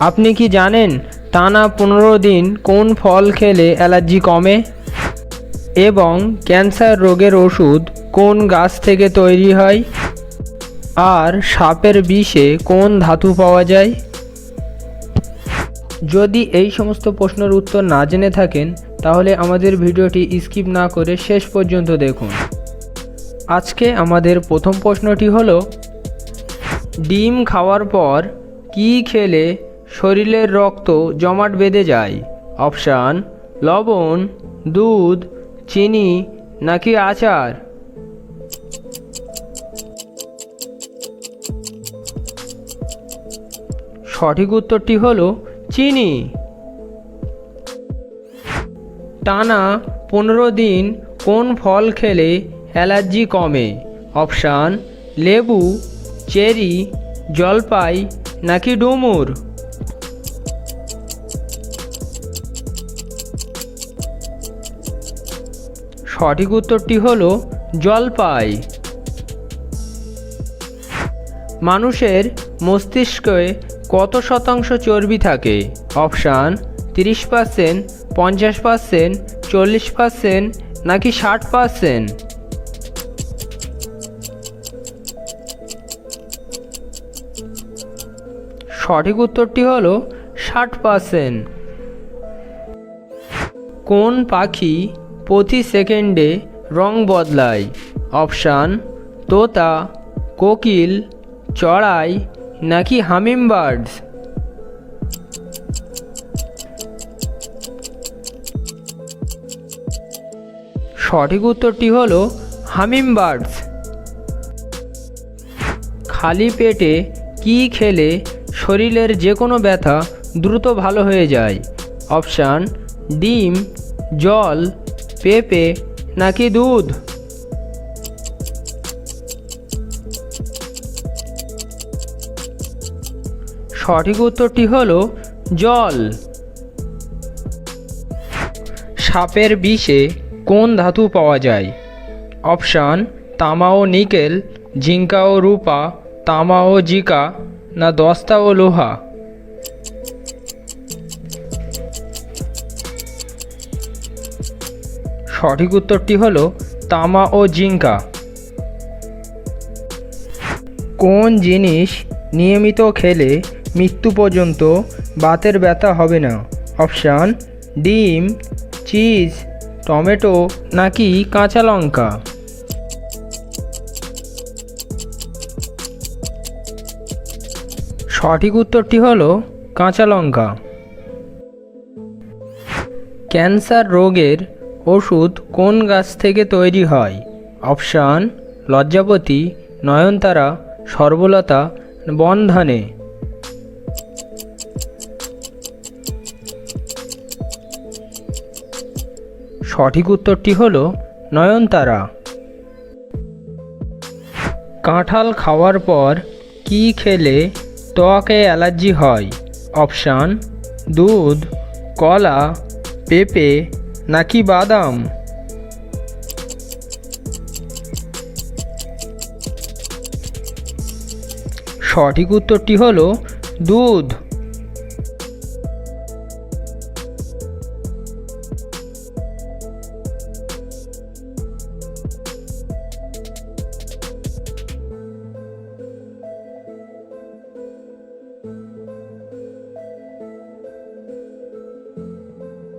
আপনি কি জানেন টানা 15 দিন কোন ফল খেলে অ্যালার্জি কমে? এবং ক্যান্সার রোগের ওষুধ কোন গাছ থেকে তৈরি হয়? আর সাপের বিষে কোন ধাতু পাওয়া যায়? যদি এই সমস্ত প্রশ্নের উত্তর না জেনে থাকেন তাহলে আমাদের ভিডিওটি স্কিপ না করে শেষ পর্যন্ত দেখুন। আজকে আমাদের প্রথম প্রশ্নটি হলো, ডিম খাওয়ার পর কি খেলে শরীরের রক্ত জমাট বেঁধে যায়? অপশান: লবণ, দুধ, চিনি নাকি আচার? সঠিক উত্তরটি হলো চিনি। টানা 15 দিন কোন ফল খেলে অ্যালার্জি কমে? অপশান: লেবু, চেরি, জলপাই নাকি ডুমুর? সঠিক উত্তরটি হলো জলপাই। মানুষের মস্তিষ্কে কত শতাংশ চর্বি থাকে? অপশান: 30%, 50%, 40% নাকি 60%? সঠিক উত্তরটি হলো 60%। কোন পাখি প্রতি সেকেন্ডে রং বদলায়? অপশান: তোতা, কোকিল, চড়াই নাকি হামিংবার্ডস? সঠিক উত্তরটি হলো হামিংবার্ডস। খালি পেটে কি খেলে শরীরের যে কোনো ব্যথা দ্রুত ভালো হয়ে যায়? অপশান: ডিম, জল, পেঁপে নাকি দুধ? সঠিক উত্তরটি হলো জল। সাপের বিষে কোন ধাতু পাওয়া যায়? অপশান: তামা ও নিকেল, জিঙ্কা ও রূপা, তামা ও জিকা না দস্তা ও লোহা? সঠিক উত্তরটি হলো তামা ও জিঙ্কা। কোন জিনিস নিয়মিত খেলে মৃত্যু পর্যন্ত বাতের ব্যথা হবে না? অপশান: ডিম, চিজ, টমেটো নাকি কাঁচা লঙ্কা? সঠিক উত্তরটি হলো কাঁচা লঙ্কা। ক্যান্সার রোগের ওষুধ কোন গাছ থেকে তৈরি হয়? অপশান: লজ্জাপতি, নয়নতারা, সর্বলতা, বনধানে? সঠিক উত্তরটি হলো নয়নতারা। কাঁঠাল খাওয়ার পর কি খেলে ত্বকে অ্যালার্জি হয়? অপশান: দুধ, কলা, পেঁপে নাকি বাদাম? সঠিক উত্তরটি হলো দুধ।